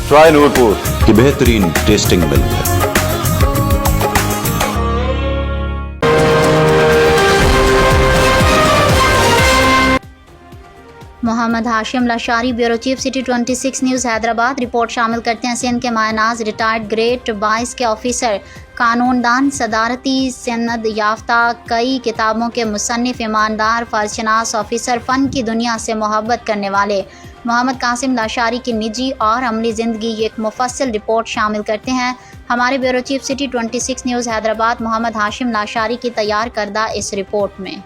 Try Nurpur की बेहतरीन tasting milk है। Mohammad Hashim Lashari, bureau chief, city 26 news Hyderabad. Report शामिल करते हैं सिंध के मायनाज रिटायर्ड ग्रेड 22 के ऑफिसर, कानूनदान, सदारती सनद याफ्ता, कई किताबों के मुसन्निफ, ईमानदार, फर्जशनास ऑफिसर, फ़न की दुनिया से मोहब्बत करने वाले मोहम्मद कासिम लाशारी की निजी और अमली ज़िंदगी एक मुफस्सल रिपोर्ट शामिल करते हैं हमारे bureau chief, city 26 news Hyderabad, Mohammad Hashim Lashari की तैयार करदा इस रिपोर्ट में।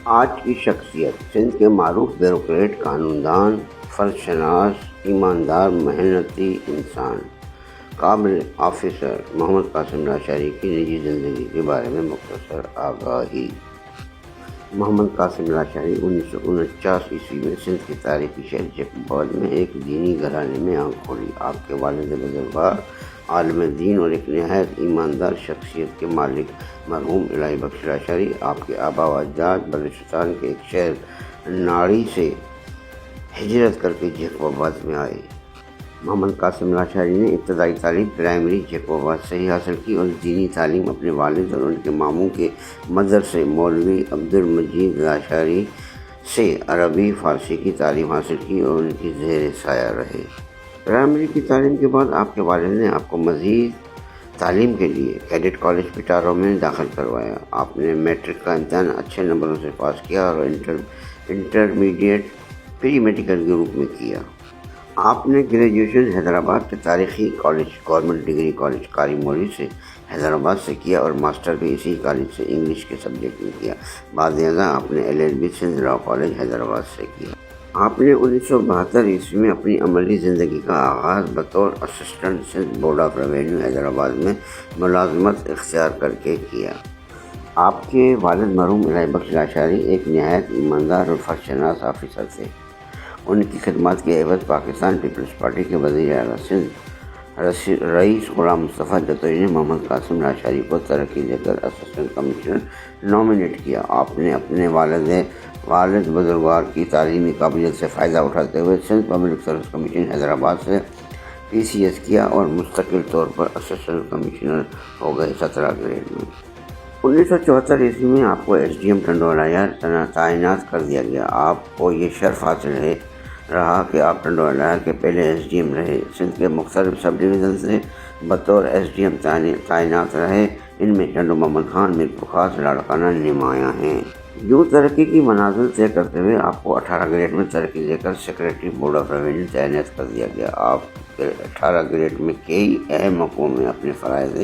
आज की शख्सियत सिंध के मारूफ ब्यूरोक्रेट, कानूनदान, फर्जशनास, ईमानदार, मेहनती इंसान, काबिल ऑफिसर मोहम्मद कासिम लाशारी की निजी ज़िंदगी के बारे में मुख्तसर आगाही। मोहम्मद कासिम लाशारी 1949 ईस्वी में सिंध की तारीखी शहर जैकोबाद में एक दीनी घराने में आँख खोली। आपके वालिद बुजुर्गवार आलिम दीन और एक नहायत ईमानदार शख्सियत के मालिक मरहूम इलाही बख्श लाशारी आपके आबा व अजदाद बलूचिस्तान के एक शहर नाड़ी से हिजरत करके जैकोबाद में आए। मोहम्मद कासिम लाशारी ने इब्तदाई तालीम प्राइमरी जैकोबाद से ही हासिल की और दीनी तालीम अपने वालिद और उनके मामू के मदरसे मौलवी अब्दुल मजीद लाशारी से अरबी फ़ारसी की तालीम हासिल की और उनकी ज़ेर साया रहे। प्राइमरी की तालीम के बाद आपके वालिद ने आपको मज़ीद तालीम के लिए कैडेट कॉलेज पिटारो में दाखिल करवाया। आपने मैट्रिक का इम्तहान अच्छे नंबरों से पास किया और इंटरमीडिएट प्री मेडिकल के रूप में किया। आपने ग्रेजुएशन हैदराबाद के तारीखी कॉलेज गवर्नमेंट डिग्री कॉलेज कारी मोली से हैदराबाद से किया और मास्टर भी इसी कॉलेज से इंग्लिश के सब्जेक्ट में किया। बाद आपने LLB Sindh law college Hyderabad से किया। आपने 1972 ईस्वी में अपनी अमली ज़िंदगी का आगाज़ बतौर assistant Sindh board of revenue Hyderabad में मुलाजमत इख्तियार करके किया। आपके वालिद मरहूम इलाही बख्श लाशारी एक नहायत ईमानदार और फर्जशनास ऑफिसर थे। उनकी खिदमत के एवज़ पाकिस्तान पीपल्स पार्टी के वज़ीर आला सिंध रईस ग़ुलाम मुस्तफ़ा जतोई ने मोहम्मद कासिम लाशारी को तरक्की देकर असिस्टेंट कमिश्नर नॉमिनेट किया। आपने अपने वालिद बुजुर्गवार की तालीमी काबिलियत से फ़ायदा उठाते हुए Sindh public service commission Hyderabad से PCS किया और मुस्तकिल तौर पर असिस्टेंट कमिश्नर हो गए 17 ग्रेड में। 1974 ईस्वी में आपको SDM टंडोलाया तैनात कर दिया गया। आपको ये शर्फ हासिल रहा कि आप टंडोलाया के पहले SDM रहे। सिंध के मुख्तलिफ सब डिवीज़न से बतौर SDM तैनात रहे। इनमें टंडो मोहम्मद खान, मीर पुखास, लाड़काना नुमायाँ हैं। यूँ तरक्की की मनाजिल तय करते हुए आपको 18 ग्रेड में तरक्की देकर सेक्रेटरी बोर्ड ऑफ रेवेन्यू तैनात कर दिया गया। आप 18 ग्रेड में कई अहम मौक़ों में अपने फ़राइज़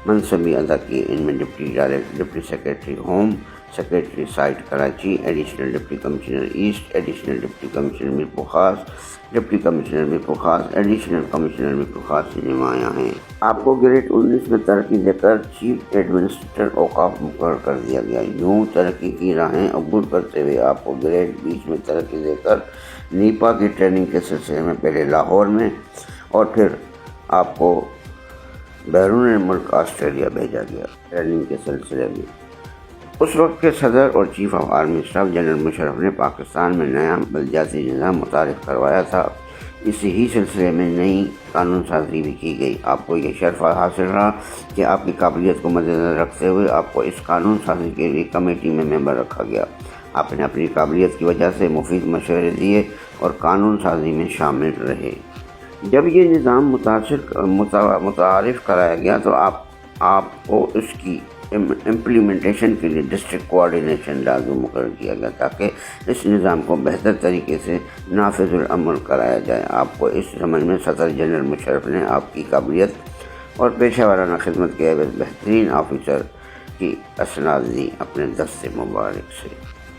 मनसबी अदा किए। इनमें deputy director, deputy secretary home, secretary site Karachi, additional deputy commissioner east, additional deputy commissioner Mirpurkhas, deputy commissioner Mirpurkhas, additional commissioner Mirpurkhas नुमायाँ हैं। आपको ग्रेड 19 में तरक्की देकर चीफ एडमिनिस्ट्रेटर औकाफ मुकर्रर कर दिया गया। यूँ तरक्की की राहें अबूर करते हुए आपको ग्रेड 20 में तरक्की देकर नीपा की ट्रेनिंग के सिलसिले में पहले लाहौर में और फिर आपको बैरून मुल्क ऑस्ट्रेलिया भेजा गया ट्रेनिंग के सिलसिले में। उस वक्त के सदर और chief of army staff general Musharraf ने पाकिस्तान में नया बलदियाती निज़ाम मुतारिफ करवाया था। इसी ही सिलसिले में नई कानून साजी भी की गई। आपको ये शर्फ हासिल रहा कि आपकी काबिलियत को मद्देनज़र रखते हुए आपको इस कानून साजी के लिए कमेटी में मेंबर रखा गया। आपने अपनी काबिलियत की वजह से मुफीद मशवरे दिए और कानून साजी में शामिल रहे। जब ये निज़ाम मुतारिफ कराया गया तो आपको इसकी इम्प्लीमेंटेशन के लिए डिस्ट्रिक्ट कोऑर्डिनेशन लाज़िम मुकर्रर किया गया ताकि इस निज़ाम को बेहतर तरीके से नाफिज़ुल अमल कराया जाए। आपको इस ज़मन में सदर जनरल मुशर्रफ ने आपकी काबिलियत और पेशा वाराना खिदमत के एवज़ बेहतरीन ऑफिसर की असनाद दी अपने दस्ते मुबारक से।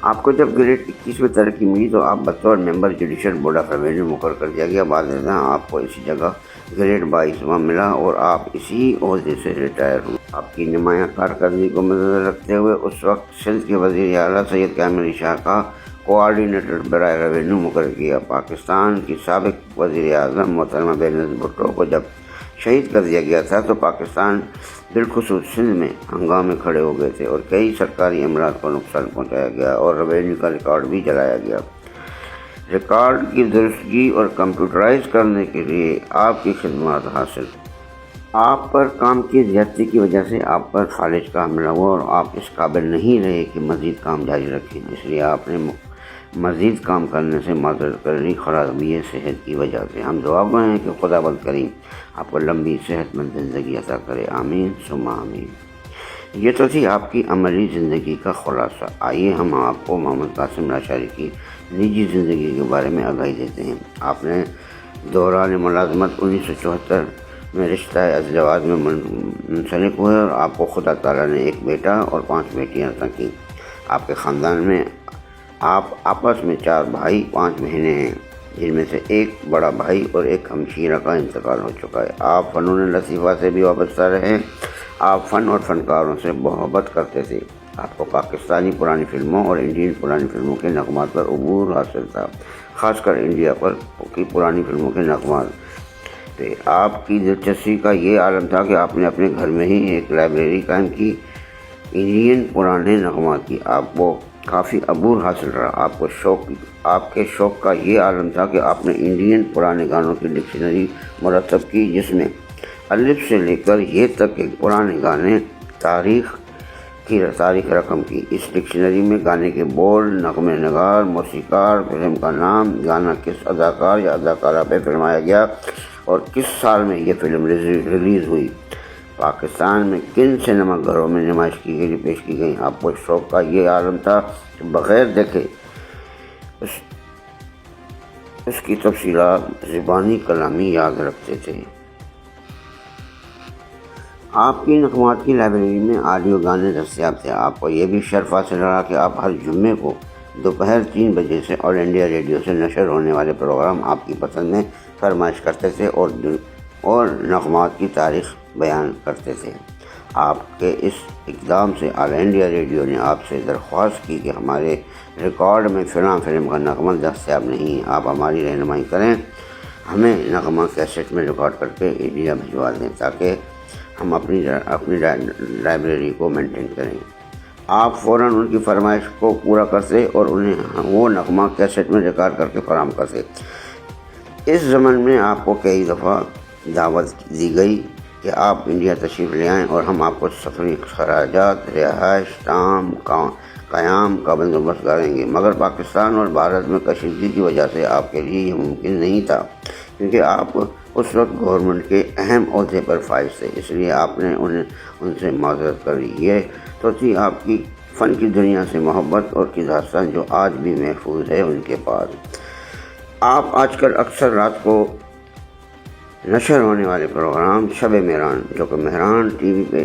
आपको जब ग्रेड 21 में तरक्की मिली तो आप बतौर member judicial board of revenue मुकर्रर कर दिया गया। बाद में आपको इसी जगह ग्रेड 22वां मिला और आप इसी ओहदे से रिटायर हुए। आपकी नुमायाँ कारकर्दगी को मद्देनज़र रखते हुए उस वक्त सिंध के वज़ीर आला सैयद कामिल शाह का कोऑर्डिनेटर बराए रेवेन्यू मुकर्रर किया। पाकिस्तान की साबिक वज़ीर आज़म मोहतरमा बेनज़ीर भुट्टो को जब शहीद कर दिया गया था तो पाकिस्तान बिलखुसूस सिंध में हंगामे खड़े हो गए थे और कई सरकारी अमलात को नुकसान पहुँचाया गया और रेवेन्यू का रिकॉर्ड भी जलाया गया। ریکارڈ کی درستگی اور کمپیوٹرائز کرنے کے لیے آپ کی خدمات حاصل۔ آپ پر کام کی زیادتی کی وجہ سے آپ پر فالج کا حملہ ہوا اور آپ اس قابل نہیں رہے کہ مزید کام جاری رکھیں، اس لیے آپ نے مزید کام کرنے سے معذرت کر لی خرابی صحت کی وجہ سے۔ ہم دعا گو ہیں کہ خدا بند کریم آپ کو لمبی صحت مند زندگی عطا کرے، آمین ثم آمین۔ یہ تو تھی آپ کی عملی زندگی کا خلاصہ۔ آئیے ہم آپ کو محمد قاسم لاشاری کی نجی زندگی کے بارے میں آگاہی دیتے ہیں۔ آپ نے دوران ملازمت 1974 میں رشتہ ازدواج میں منسلک ہوئے اور آپ کو خدا تعالیٰ نے ایک بیٹا اور 5 بیٹیاں عطا کی۔ آپ کے خاندان میں آپ آپس میں 4 بھائی 5 بہنیں ہیں، جن میں سے ایک بڑا بھائی اور ایک ہمشیرہ کا انتقال ہو چکا ہے۔ آپ فنون لطیفہ سے بھی وابستہ رہے۔ آپ فن اور فنکاروں سے محبت کرتے تھے۔ آپ کو پاکستانی پرانی فلموں اور انڈین پرانی فلموں کے نغمات پر عبور حاصل تھا، خاص کر انڈیا پر کی پرانی فلموں کے نغمات پہ آپ کی دلچسپی کا یہ عالم تھا کہ آپ نے اپنے گھر میں ہی ایک لائبریری قائم کی انڈین پرانے نغمات کی۔ آپ کو کافی عبور حاصل رہا۔ آپ کے شوق کا یہ عالم تھا کہ آپ نے انڈین پرانے گانوں کی ڈکشنری مرتب کی، جس میں الف سے لے کر یہ تک کہ پرانے گانے تاریخ رقم کی۔ اس ڈکشنری میں گانے کے بول، نغمے نگار، موسیقار، فلم کا نام، گانا کس اداکار یا اداکارہ پہ فلمایا گیا اور کس سال میں یہ فلم ریلیز ہوئی، پاکستان میں کن سنیما گھروں میں نمائش کی گئی، پیش کی گئی۔ آپ کو شوق کا یہ عالم تھا کہ بغیر دیکھے اس کی تفصیلات زبانی کلامی یاد رکھتے تھے۔ آپ کی نغمات کی لائبریری میں آڈیو گانے دستیاب تھے۔ آپ کو یہ بھی شرف حاصل رہا کہ آپ ہر جمعے کو دوپہر 3 بجے سے آل انڈیا ریڈیو سے نشر ہونے والے پروگرام آپ کی پسند میں فرمائش کرتے تھے اور نغمات کی تاریخ بیان کرتے تھے۔ آپ کے اس اقدام سے آل انڈیا ریڈیو نے آپ سے درخواست کی کہ ہمارے ریکارڈ میں فلاں فلم کا نغمہ دستیاب نہیں ہے، آپ ہماری رہنمائی کریں، ہمیں نغمہ کیسٹ میں ریکارڈ کر کے انڈیا بھجوا دیں تاکہ ہم اپنی لائبریری کو مینٹین کریں۔ آپ فوراً ان کی فرمائش کو پورا کرتے اور انہیں وہ نغمہ کیسٹ میں ریکارڈ کر کے فراہم کرتے۔ اس زمن میں آپ کو کئی دفعہ دعوت دی گئی کہ آپ انڈیا تشریف لے آئیں اور ہم آپ کو سفری خراجات، رہائش، قیام کا بندوبست کریں گے، مگر پاکستان اور بھارت میں کشیدگی کی وجہ سے آپ کے لیے یہ ممکن نہیں تھا، کیونکہ آپ اس وقت گورنمنٹ کے اہم عہدے پر فائز تھے، اس لیے آپ نے ان سے معذرت کر لی۔ یہ تو تھی آپ کی فن کی دنیا سے محبت اور کی داستان جو آج بھی محفوظ ہے ان کے پاس۔ آپ آج کل اکثر رات کو نشر ہونے والے پروگرام شب مہران، جو کہ مہران ٹی وی پہ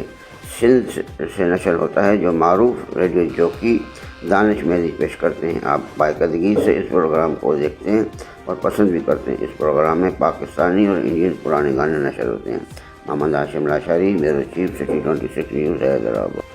سندھ سے نشر ہوتا ہے، جو معروف ریڈیو جوکی دانش مہدی پیش کرتے ہیں، آپ باقاعدگی سے اس پروگرام کو دیکھتے ہیں اور پسند بھی کرتے ہیں۔ اس پروگرام میں پاکستانی اور انڈین پرانے گانے نشر ہوتے ہیں۔ Muhammad Qasim Lashari, bureau chief, City 26 news, Hyderabad.